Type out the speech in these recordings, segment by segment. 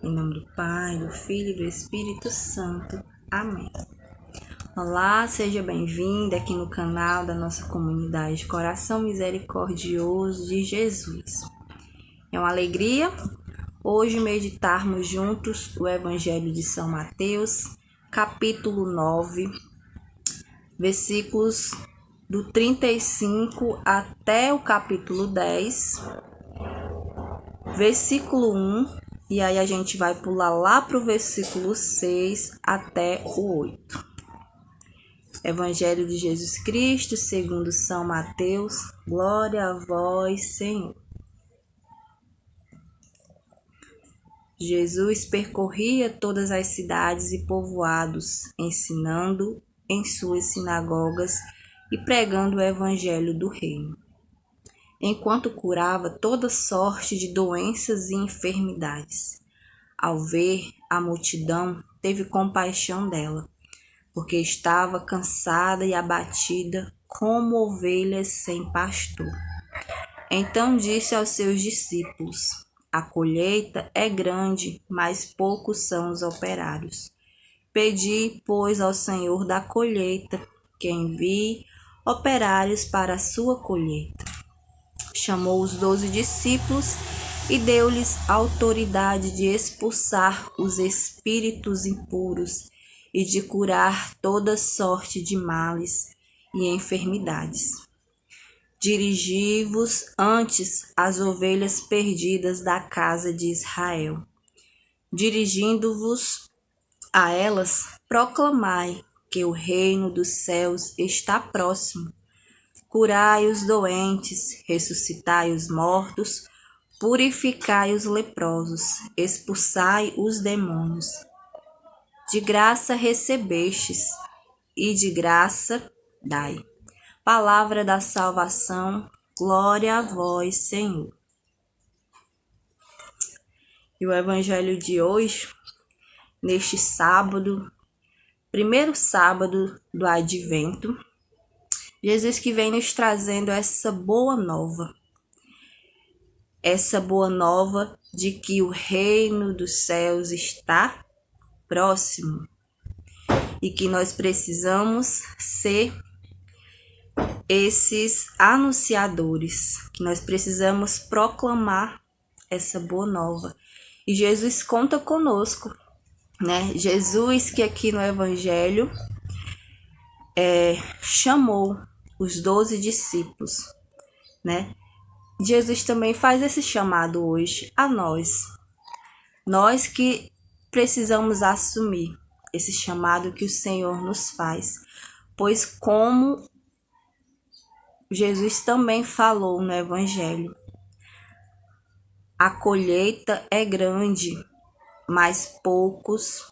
Em nome do Pai, do Filho e do Espírito Santo. Amém. Olá, seja bem-vinda aqui no canal da nossa comunidade Coração Misericordioso de Jesus. É uma alegria hoje meditarmos juntos o Evangelho de São Mateus, capítulo 9, versículos do 35 até o capítulo 10, versículo 1, e aí a gente vai pular lá para o versículo 6 até o 8. Evangelho de Jesus Cristo, segundo São Mateus, glória a vós, Senhor. Jesus percorria todas as cidades e povoados, ensinando em suas sinagogas e pregando o evangelho do reino. Enquanto curava toda sorte de doenças e enfermidades. Ao ver a multidão, teve compaixão dela, porque estava cansada e abatida como ovelhas sem pastor. Então disse aos seus discípulos: a colheita é grande, mas poucos são os operários. Pedi, pois, ao Senhor da colheita que envie operários para a sua colheita. Chamou os 12 discípulos e deu-lhes autoridade de expulsar os espíritos impuros e de curar toda sorte de males e enfermidades. Dirigi-vos antes às ovelhas perdidas da casa de Israel. Dirigindo-vos a elas, proclamai que o reino dos céus está próximo. Curai os doentes, ressuscitai os mortos, purificai os leprosos, expulsai os demônios. De graça recebestes, e de graça dai. Palavra da salvação, glória a vós, Senhor. E o evangelho de hoje, neste sábado, primeiro sábado do Advento, Jesus que vem nos trazendo essa boa nova de que o reino dos céus está próximo e que nós precisamos ser esses anunciadores, que nós precisamos proclamar essa boa nova. E Jesus conta conosco, né? Jesus que aqui no Evangelho chamou os 12 discípulos, né? Jesus também faz esse chamado hoje a nós. Nós que precisamos assumir esse chamado que o Senhor nos faz, pois como Jesus também falou no Evangelho, a colheita é grande, mas poucos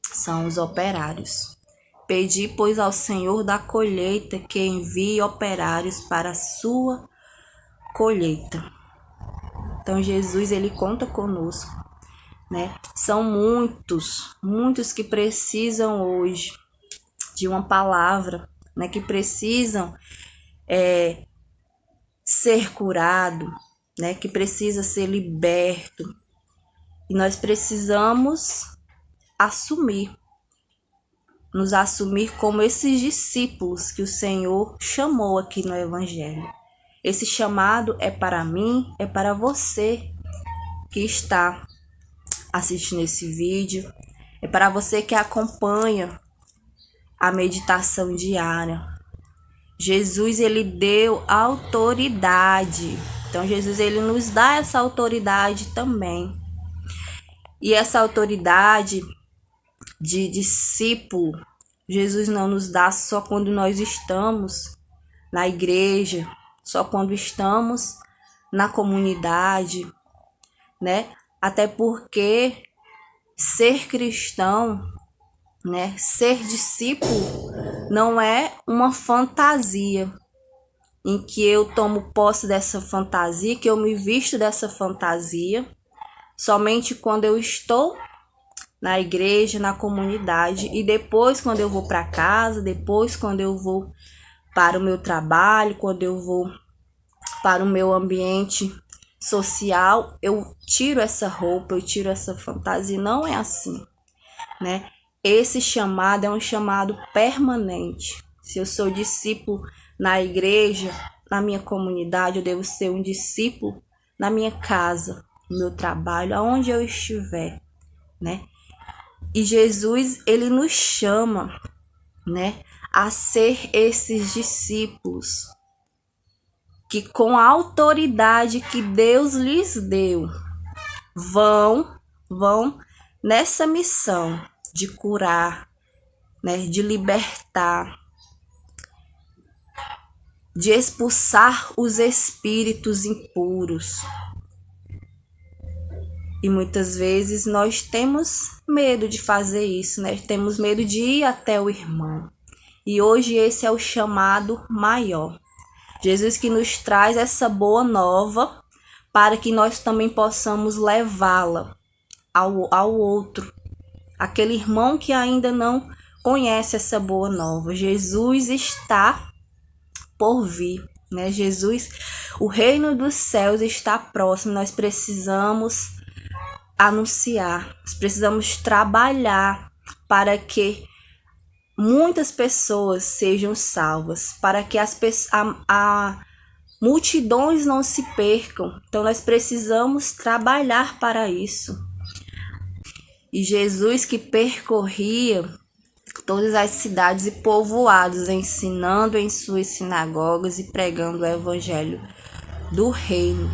são os operários. Pedi, pois, ao Senhor da colheita que envie operários para a sua colheita. Então, Jesus, ele conta conosco, né? São muitos que precisam hoje de uma palavra, né? Que precisam ser curado, né? Que precisa ser liberto. E nós precisamos nos assumir como esses discípulos que o Senhor chamou aqui no Evangelho. Esse chamado é para mim, é para você que está assistindo esse vídeo, é para você que acompanha a meditação diária. Jesus, ele deu autoridade. Então, Jesus, ele nos dá essa autoridade também. E essa autoridade de discípulo, Jesus não nos dá só quando nós estamos na igreja, só quando estamos na comunidade, né? Até porque ser cristão, né? Ser discípulo não é uma fantasia em que eu tomo posse dessa fantasia, que eu me visto dessa fantasia somente quando eu estou na igreja, na comunidade, e depois quando eu vou para casa, depois quando eu vou para o meu trabalho, quando eu vou para o meu ambiente social, eu tiro essa roupa, eu tiro essa fantasia. Não é assim, né? Esse chamado é um chamado permanente. Se eu sou discípulo na igreja, na minha comunidade, eu devo ser um discípulo na minha casa, no meu trabalho, aonde eu estiver, né? E Jesus, ele nos chama, né, a ser esses discípulos que, com a autoridade que Deus lhes deu, vão nessa missão de curar, né, de libertar, de expulsar os espíritos impuros. E muitas vezes nós temos medo de fazer isso, né? Temos medo de ir até o irmão. E hoje esse é o chamado maior. Jesus que nos traz essa boa nova para que nós também possamos levá-la ao outro, aquele irmão que ainda não conhece essa boa nova. Jesus está por vir, né? Jesus, o reino dos céus está próximo. Nós precisamos anunciar, nós precisamos trabalhar para que muitas pessoas sejam salvas, para que multidões não se percam. Então nós precisamos trabalhar para isso. E Jesus, que percorria todas as cidades e povoados, ensinando em suas sinagogas e pregando o evangelho do reino,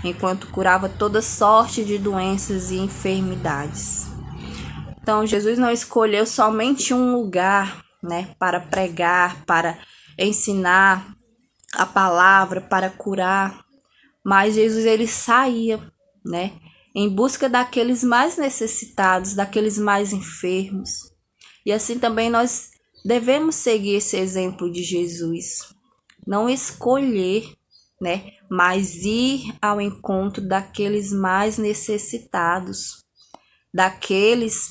enquanto curava toda sorte de doenças e enfermidades. Então Jesus não escolheu somente um lugar, né, para pregar, para ensinar a palavra, para curar, mas Jesus, ele saía, né, em busca daqueles mais necessitados, daqueles mais enfermos. E assim também nós devemos seguir esse exemplo de Jesus, não escolher, né, mas ir ao encontro daqueles mais necessitados, daqueles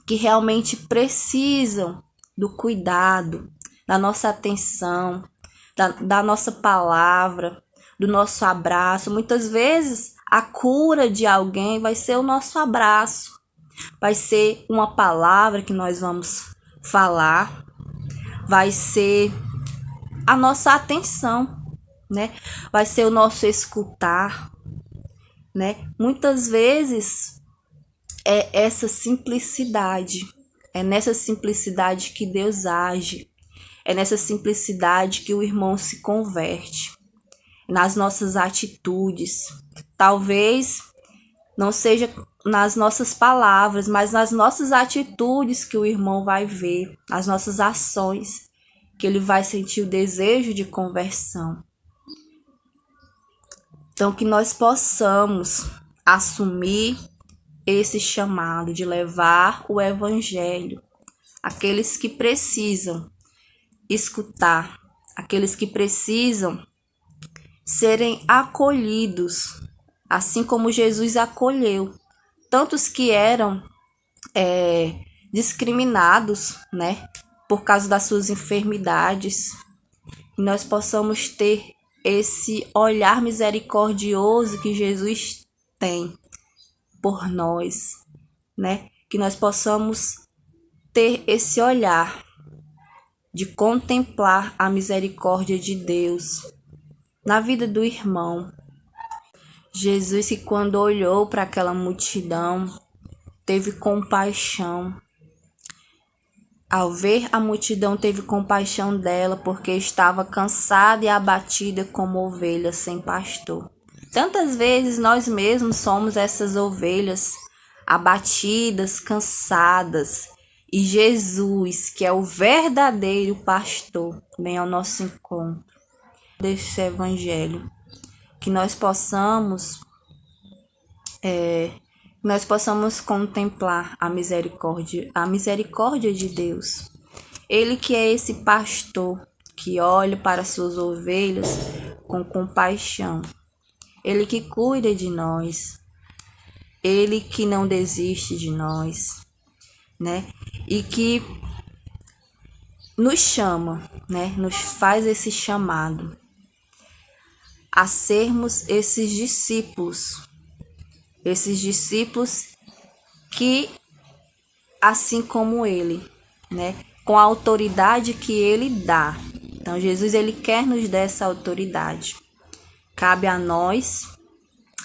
que realmente precisam do cuidado, da nossa atenção, da nossa palavra, do nosso abraço. Muitas vezes a cura de alguém vai ser o nosso abraço, vai ser uma palavra que nós vamos falar, vai ser a nossa atenção, né? Vai ser o nosso escutar, né? Muitas vezes é essa simplicidade, é nessa simplicidade que Deus age, é nessa simplicidade que o irmão se converte, nas nossas atitudes. Talvez não seja nas nossas palavras, mas nas nossas atitudes que o irmão vai ver, nas nossas ações, que ele vai sentir o desejo de conversão. Então, que nós possamos assumir esse chamado de levar o evangelho àqueles que precisam escutar, aqueles que precisam serem acolhidos, assim como Jesus acolheu tantos que eram discriminados, né, por causa das suas enfermidades. E nós possamos ter esse olhar misericordioso que Jesus tem por nós, né? Que nós possamos ter esse olhar de contemplar a misericórdia de Deus na vida do irmão. Jesus, que quando olhou para aquela multidão, teve compaixão. Ao ver a multidão, teve compaixão dela, porque estava cansada e abatida como ovelha sem pastor. Tantas vezes nós mesmos somos essas ovelhas abatidas, cansadas, e Jesus, que é o verdadeiro pastor, vem ao nosso encontro desse evangelho, que nós possamos contemplar a misericórdia de Deus. Ele que é esse pastor que olha para suas ovelhas com compaixão. Ele que cuida de nós. Ele que não desiste de nós, né? E que nos chama, né? Nos faz esse chamado a sermos esses discípulos que, assim como ele, né, com a autoridade que ele dá. Então, Jesus, ele quer nos dar essa autoridade. Cabe a nós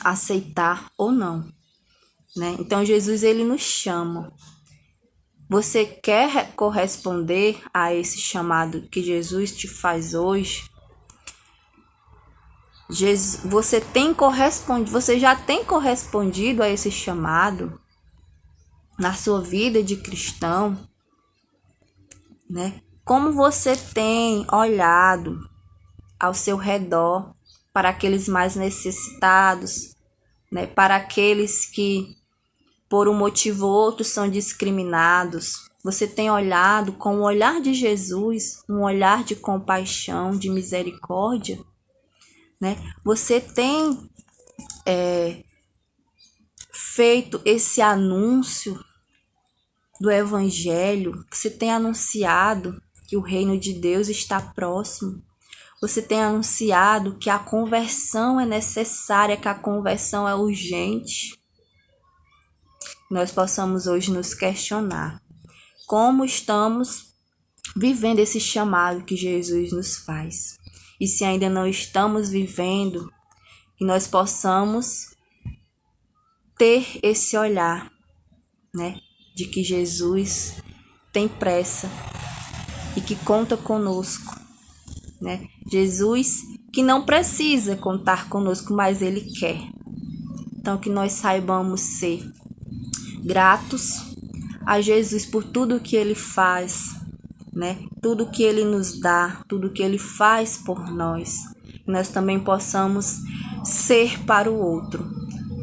aceitar ou não, né? Então, Jesus, ele nos chama. Você quer corresponder a esse chamado que Jesus te faz hoje? Você já tem correspondido a esse chamado na sua vida de cristão, né? Como você tem olhado ao seu redor para aqueles mais necessitados, né? Para aqueles que, por um motivo ou outro, são discriminados. Você tem olhado com o olhar de Jesus, um olhar de compaixão, de misericórdia, né? Você tem feito esse anúncio do Evangelho, você tem anunciado que o reino de Deus está próximo. Você tem anunciado que a conversão é necessária, que a conversão é urgente. Nós possamos hoje nos questionar como estamos vivendo esse chamado que Jesus nos faz. E se ainda não estamos vivendo, que nós possamos ter esse olhar, né, de que Jesus tem pressa e que conta conosco, né? Jesus que não precisa contar conosco, mas ele quer. Então, que nós saibamos ser gratos a Jesus por tudo que ele faz, né? Tudo que ele nos dá, tudo que ele faz por nós. Que nós também possamos ser para o outro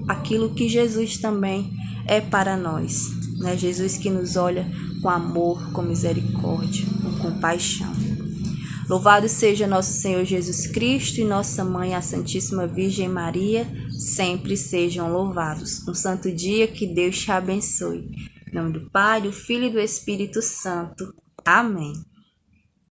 aquilo que Jesus também é para nós, né? Jesus que nos olha com amor, com misericórdia, com compaixão. Louvado seja nosso Senhor Jesus Cristo e nossa Mãe, a Santíssima Virgem Maria, sempre sejam louvados. Um santo dia, que Deus te abençoe. Em nome do Pai, do Filho e do Espírito Santo. Amém.